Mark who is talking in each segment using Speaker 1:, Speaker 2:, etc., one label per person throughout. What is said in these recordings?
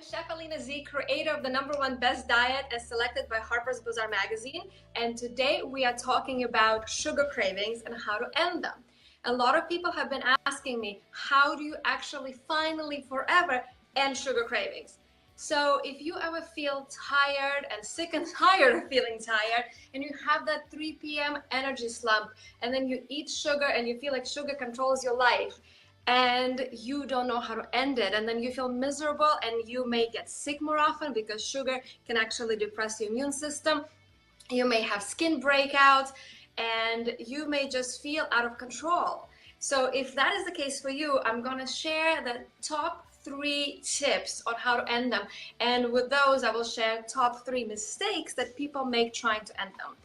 Speaker 1: Chef Alina Z, creator of the #1 best diet as selected by Harper's Bazaar magazine. And today we are talking about sugar cravings and how to end them. A lot of people have been asking me, how do you actually finally forever end sugar cravings? So if you ever feel tired and sick and tired of feeling tired, and you have that 3 p.m. energy slump, and then you eat sugar and you feel like sugar controls your life, and you don't know how to end it, and then you feel miserable and you may get sick more often because sugar can actually depress your immune system. You may have skin breakouts and you may just feel out of control. So if that is the case for you, I'm going to share the top 3 tips on how to end them, and with those I will share top 3 mistakes that people make trying to end them.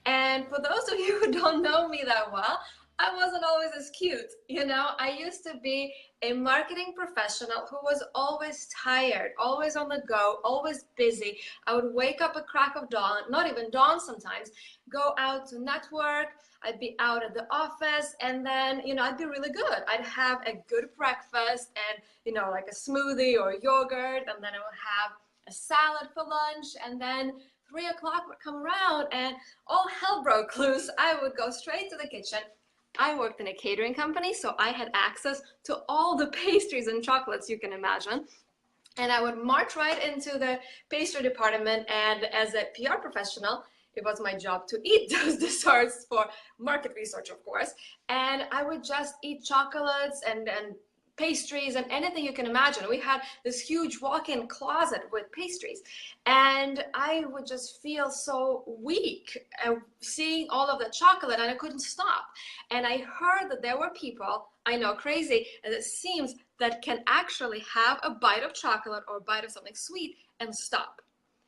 Speaker 1: And for those of you who don't know me that well, I wasn't always as cute. I used to be a marketing professional who was always tired, always on the go, always busy. I would wake up at crack of dawn, not even dawn sometimes, go out to network. I'd be out at the office, and then, I'd be really good. I'd have a good breakfast and, like a smoothie or yogurt, and then I would have a salad for lunch, and then 3 o'clock would come around and all hell broke loose. I would go straight to the kitchen. I worked in a catering company, so I had access to all the pastries and chocolates you can imagine. And I would march right into the pastry department, and as a PR professional, it was my job to eat those desserts for market research, of course. And I would just eat chocolates and pastries and anything you can imagine. We had this huge walk-in closet with pastries, and I would just feel so weak seeing all of the chocolate, and I couldn't stop. And I heard that there were people, I know, crazy as it seems, that can actually have a bite of chocolate or a bite of something sweet and stop.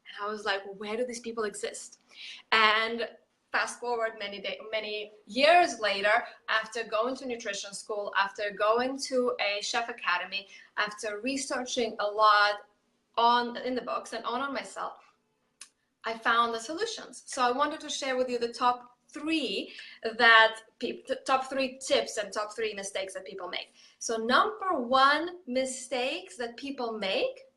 Speaker 1: And I was like, where do these people exist? And fast forward many years later, after going to nutrition school, after going to a chef academy, after researching a lot in the books and on myself, I found the solutions. So I wanted to share with you the top 3 tips and top 3 mistakes that people make. So number 1 mistakes that people make,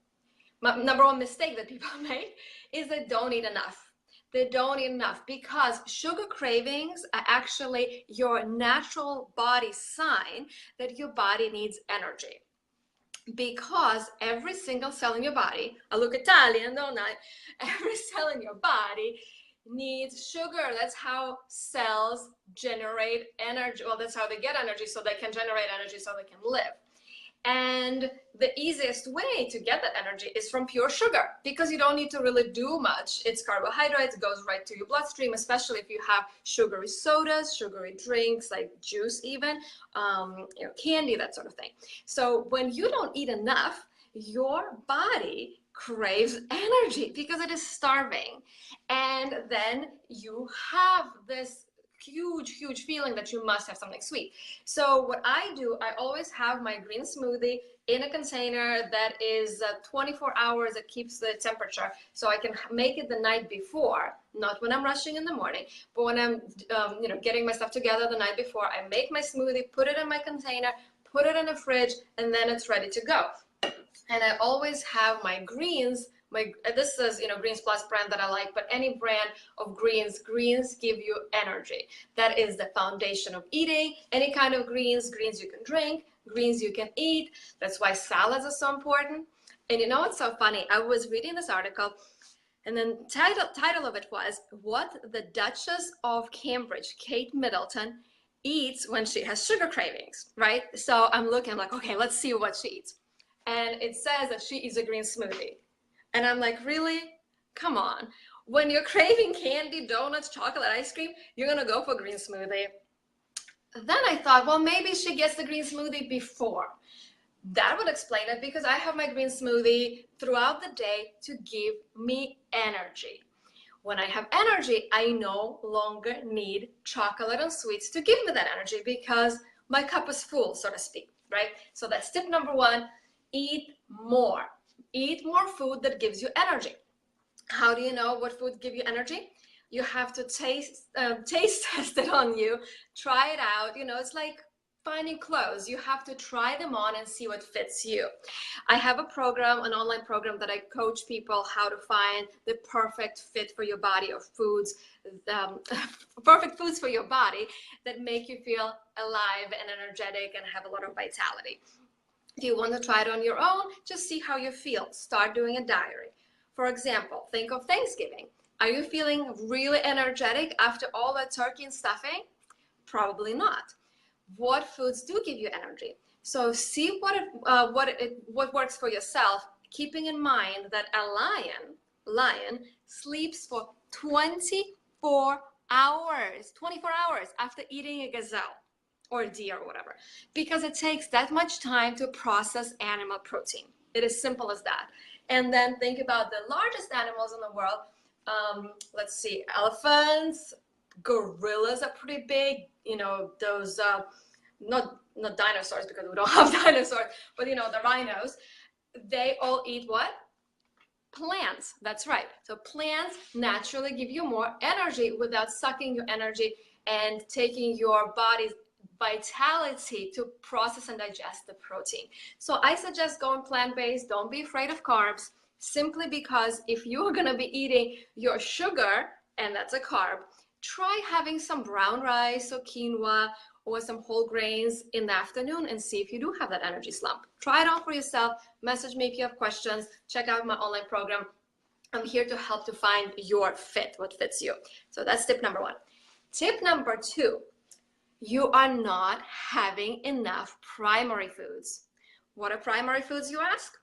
Speaker 1: number 1 mistake that people make is they don't eat enough. They don't eat enough, because sugar cravings are actually your natural body sign that your body needs energy. Because every single cell in your body, I look Italian, don't I? Every cell in your body needs sugar. That's how cells generate energy. Well, that's how they get energy, so they can generate energy so they can live. And the easiest way to get that energy is from pure sugar, because you don't need to really do much. It's carbohydrates, goes right to your bloodstream, especially if you have sugary sodas, sugary drinks, like juice even, candy, that sort of thing. So when you don't eat enough, your body craves energy because it is starving. And then you have this huge feeling that you must have something sweet. So what I do, I always have my green smoothie in a container that is 24 hours. It keeps the temperature, so I can make it the night before, not when I'm rushing in the morning, but when I'm getting my stuff together the night before. I make my smoothie, put it in my container, put it in the fridge, and then it's ready to go. And I always have my greens. This is Greens Plus brand that I like, but any brand of greens give you energy. That is the foundation of eating any kind of greens you can drink, greens you can eat. That's why salads are so important. And what's so funny? I was reading this article, and then title of it was "What the Duchess of Cambridge, Kate Middleton, Eats When She Has Sugar Cravings," right? So I'm like, okay, let's see what she eats. And it says that she eats a green smoothie. And I'm like, really? Come on. When you're craving candy, donuts, chocolate, ice cream, you're going to go for green smoothie. Then I thought, well, maybe she gets the green smoothie before. That would explain it, because I have my green smoothie throughout the day to give me energy. When I have energy, I no longer need chocolate and sweets to give me that energy, because my cup is full, so to speak, right? So that's tip number 1, eat more. Eat more food that gives you energy. How do you know what food gives you energy? You have to taste test it on you, try it out. It's like finding clothes. You have to try them on and see what fits you. I have a program, an online program that I coach people how to find the perfect fit for your body of foods, perfect foods for your body that make you feel alive and energetic and have a lot of vitality. If you want to try it on your own, just see how you feel. Start doing a diary. For example, think of Thanksgiving. Are you feeling really energetic after all that turkey and stuffing? Probably not. What foods do give you energy? So see what works for yourself, keeping in mind that a lion sleeps for 24 hours, 24 hours after eating a gazelle or a deer or whatever, because it takes that much time to process animal protein. It is simple as that. And then think about the largest animals in the world. Let's see, elephants, gorillas are pretty big. You know, those not dinosaurs, because we don't have dinosaurs, but you know, the rhinos. They all eat what? Plants. That's right. So plants naturally give you more energy without sucking your energy and taking your body's vitality to process and digest the protein. So I suggest going plant-based. Don't be afraid of carbs, simply because if you're going to be eating your sugar, and that's a carb, try having some brown rice or quinoa or some whole grains in the afternoon and see if you do have that energy slump. Try it out for yourself. Message me if you have questions. Check out my online program. I'm here to help to find your fit, what fits you. So that's tip number one. Tip number two, you are not having enough primary foods. What are primary foods, you ask?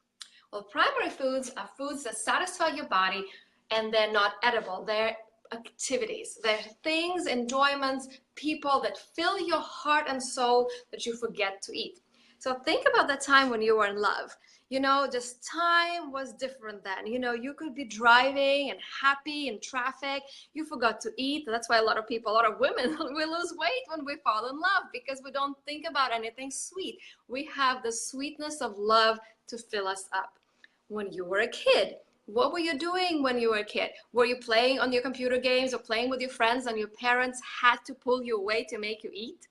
Speaker 1: Well, primary foods are foods that satisfy your body and they're not edible. They're activities. They're things, enjoyments, people that fill your heart and soul that you forget to eat. So think about the time when you were in love. You know, just time was different then. You know, you could be driving and happy in traffic. You forgot to eat. That's why a lot of people, a lot of women, we lose weight when we fall in love, because we don't think about anything sweet. We have the sweetness of love to fill us up. When you were a kid, what were you doing when you were a kid? Were you playing on your computer games or playing with your friends and your parents had to pull you away to make you eat?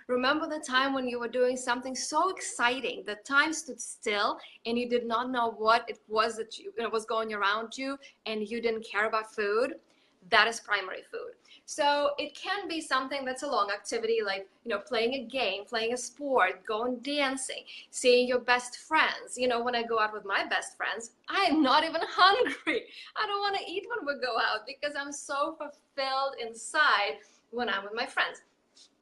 Speaker 1: Remember the time when you were doing something so exciting that time stood still and you did not know what it was that was going around you and you didn't care about food? That is primary food. So it can be something that's a long activity, like, you know, playing a game, playing a sport, going dancing, seeing your best friends. You know, when I go out with my best friends, I'm not even hungry. I don't want to eat when we go out because I'm so fulfilled inside when I'm with my friends.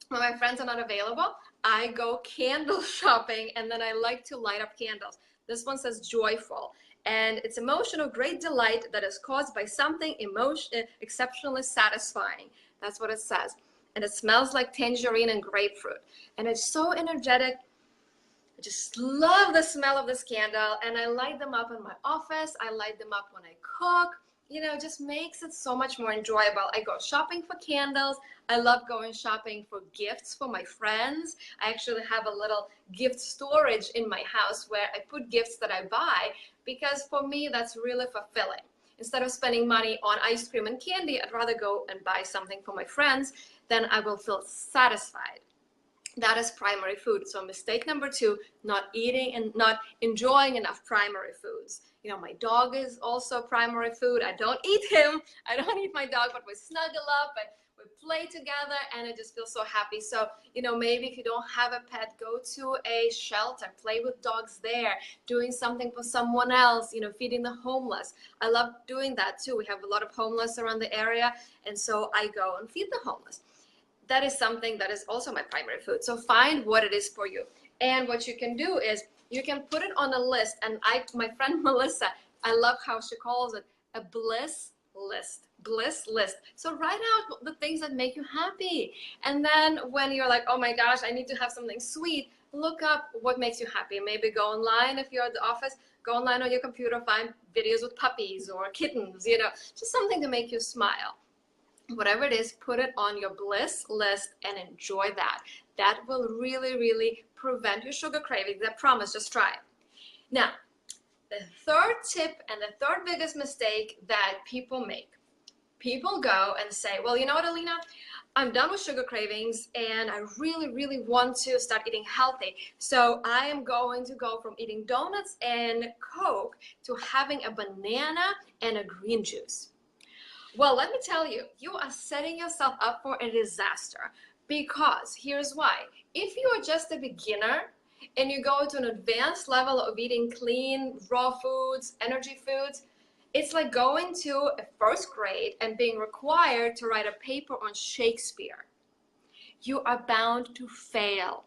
Speaker 1: When my friends are not available, I go candle shopping, and then I like to light up candles. This one says joyful, and it's emotion of great delight that is caused by something exceptionally satisfying. That's what it says. And it smells like tangerine and grapefruit. And it's so energetic. I just love the smell of this candle, and I light them up in my office. I light them up when I cook. You know, just makes it so much more enjoyable. I go shopping for candles. I love going shopping for gifts for my friends. I actually have a little gift storage in my house where I put gifts that I buy, because for me, that's really fulfilling. Instead of spending money on ice cream and candy, I'd rather go and buy something for my friends. Then I will feel satisfied. That is primary food. So mistake number two, not eating and not enjoying enough primary foods. You know, my dog is also primary food. I don't eat him. I don't eat my dog, but we snuggle up and we play together, and I just feel so happy. So, you know, maybe if you don't have a pet, go to a shelter, play with dogs there, doing something for someone else, you know, feeding the homeless. I love doing that too. We have a lot of homeless around the area, and so I go and feed the homeless. That is something that is also my primary food. So find what it is for you. And what you can do is you can put it on a list. And my friend Melissa, I love how she calls it a bliss list. Bliss list. So write out the things that make you happy. And then when you're like, oh my gosh, I need to have something sweet, look up what makes you happy. Maybe go online if you're at the office, go online on your computer, find videos with puppies or kittens, you know, just something to make you smile. Whatever it is, put it on your bliss list and enjoy that. That will really, really prevent your sugar cravings. I promise, just try it. Now, the third tip and the third biggest mistake that people make. People go and say, well, you know what, Alina? I'm done with sugar cravings and I really want to start eating healthy. So I am going to go from eating donuts and Coke to having a banana and a green juice. Well, let me tell you, you are setting yourself up for a disaster, because here's why. If you are just a beginner and you go to an advanced level of eating clean, raw foods, energy foods, it's like going to a first grade and being required to write a paper on Shakespeare. You are bound to fail.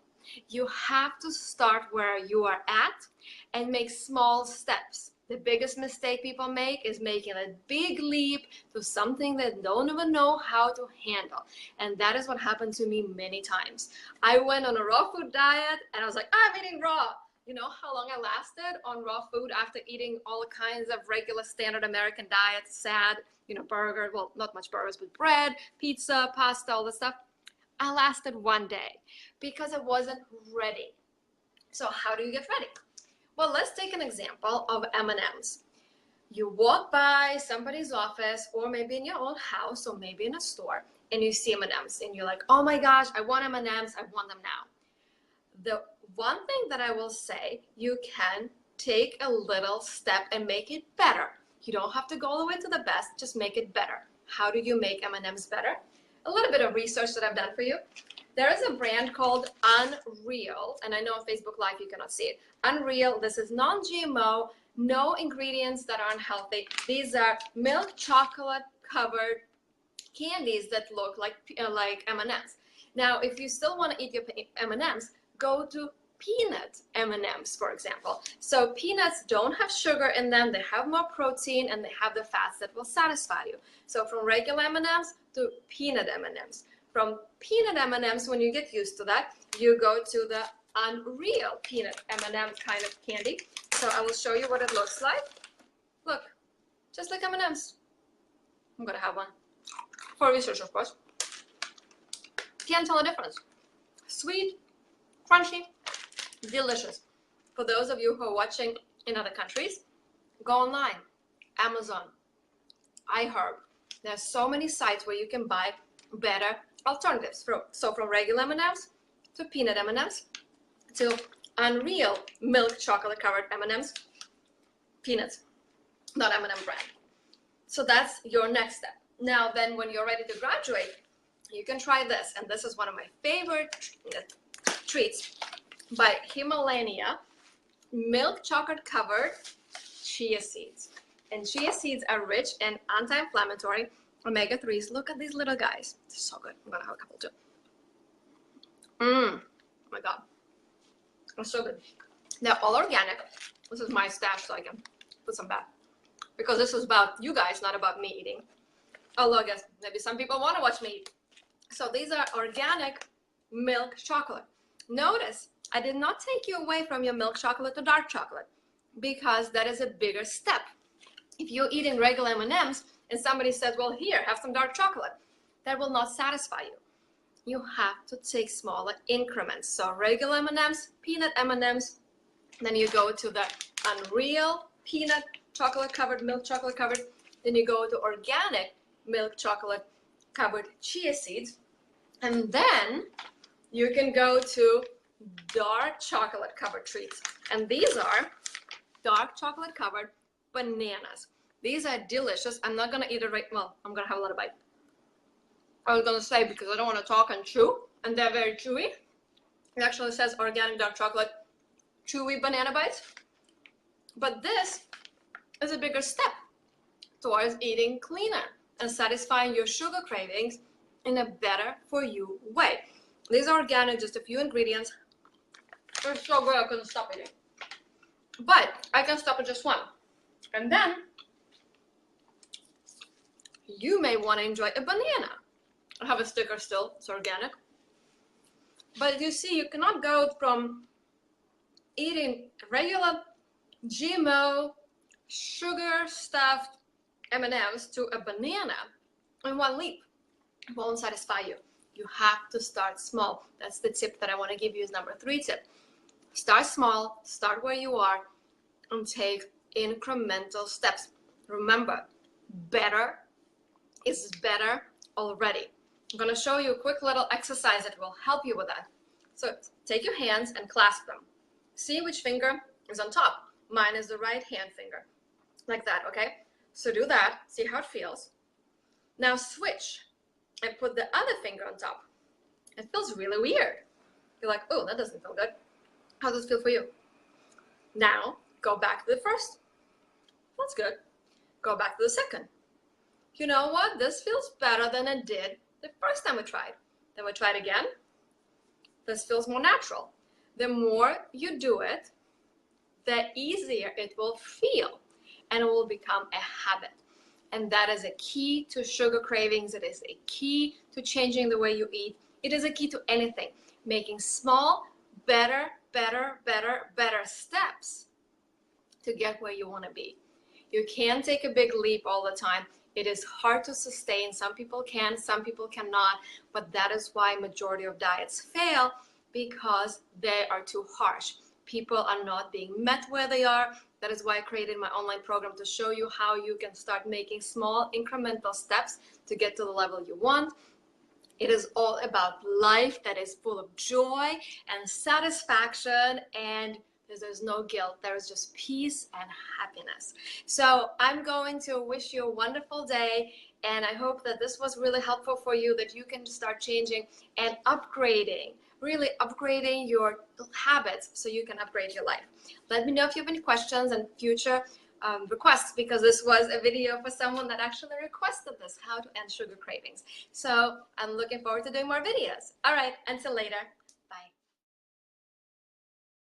Speaker 1: You have to start where you are at and make small steps. The biggest mistake people make is making a big leap to something that they don't even know how to handle. And that is what happened to me many times. I went on a raw food diet and I was like, I'm eating raw. You know how long I lasted on raw food after eating all kinds of regular standard American diets, sad, burger, well, not much burgers, but bread, pizza, pasta, all this stuff. I lasted one day because I wasn't ready. So how do you get ready? Well, let's take an example of M&Ms. You walk by somebody's office or maybe in your own house or maybe in a store and you see M&Ms and you're like, oh my gosh, I want M&Ms, I want them now. The one thing that I will say, you can take a little step and make it better. You don't have to go all the way to the best, just make it better. How do you make M&Ms better? A little bit of research that I've done for you. There is a brand called Unreal, and I know on Facebook Live you cannot see it. Unreal, this is non-GMO, no ingredients that aren't healthy. These are milk chocolate covered candies that look like M&Ms. Now, if you still want to eat your M&Ms, go to peanut M&Ms, for example. So peanuts don't have sugar in them, they have more protein, and they have the fats that will satisfy you. So from regular M&Ms to peanut M&Ms. From peanut M&Ms, when you get used to that, you go to the Unreal peanut M&M kind of candy. So I will show you what it looks like. Look, just like M&Ms. I'm gonna have one. For research, of course. Can't tell the difference. Sweet, crunchy, delicious. For those of you who are watching in other countries, go online, Amazon, iHerb. There's so many sites where you can buy better alternatives. So from regular M&Ms to peanut M&Ms to Unreal milk chocolate covered M&Ms, peanuts, not M&M brand. So that's your next step. Now then, when you're ready to graduate, you can try this, and this is one of my favorite treats by Himalaya, milk chocolate covered chia seeds. And chia seeds are rich in anti-inflammatory omega-3s. Look at these little guys. They're so good. I'm gonna have a couple too. Oh my God. They're so good. They're all organic. This is my stash, so I can put some back. Because this is about you guys, not about me eating. Although I guess maybe some people want to watch me eat. So these are organic milk chocolate. Notice, I did not take you away from your milk chocolate to dark chocolate, because that is a bigger step. If you're eating regular M&Ms and somebody says, well, here, have some dark chocolate, that will not satisfy you. You have to take smaller increments. So regular M&Ms, peanut M&Ms, then you go to the Unreal peanut chocolate covered, milk chocolate covered, then you go to organic milk chocolate covered chia seeds, and then you can go to dark chocolate covered treats. And these are dark chocolate covered bananas. These are delicious. I'm not gonna eat it right, well, I'm gonna have a little bite. I was gonna say, because I don't want to talk and chew, and they're very chewy. It actually says organic dark chocolate chewy banana bites. But this is a bigger step towards eating cleaner and satisfying your sugar cravings in a better for you way. These are organic, just a few ingredients. They're so good I couldn't stop eating. But I can stop at just one. And then you may want to enjoy a banana. I have a sticker still, it's organic. But you see, you cannot go from eating regular GMO, sugar-stuffed M&Ms to a banana in one leap. It won't satisfy you. You have to start small. That's the tip that I want to give you, is number 3 tip. Start small, start where you are, and take incremental steps. Remember, better is better already. I'm going to show you a quick little exercise that will help you with that. So take your hands and clasp them. See which finger is on top. Mine is the right hand finger. Like that, okay? So do that. See how it feels. Now switch and put the other finger on top. It feels really weird. You're like, oh, that doesn't feel good. How does it feel for you? Now go back to the first. That's good. Go back to the second. You know what? This feels better than it did the first time we tried. Then we try it again. This feels more natural. The more you do it, the easier it will feel, and it will become a habit. And that is a key to sugar cravings. It is a key to changing the way you eat. It is a key to anything. Making small, better steps to get where you want to be. You can't take a big leap all the time. It is hard to sustain. Some people can, some people cannot, but that is why majority of diets fail, because they are too harsh. People are not being met where they are. That is why I created my online program, to show you how you can start making small incremental steps to get to the level you want. It is all about life that is full of joy and satisfaction, and there's no guilt. There is just peace and happiness. So I'm going to wish you a wonderful day, and I hope that this was really helpful for you, that you can start changing and upgrading, really upgrading your habits so you can upgrade your life. Let me know if you have any questions and future requests, because this was a video for someone that actually requested this, how to end sugar cravings. So I'm looking forward to doing more videos. All right, until later.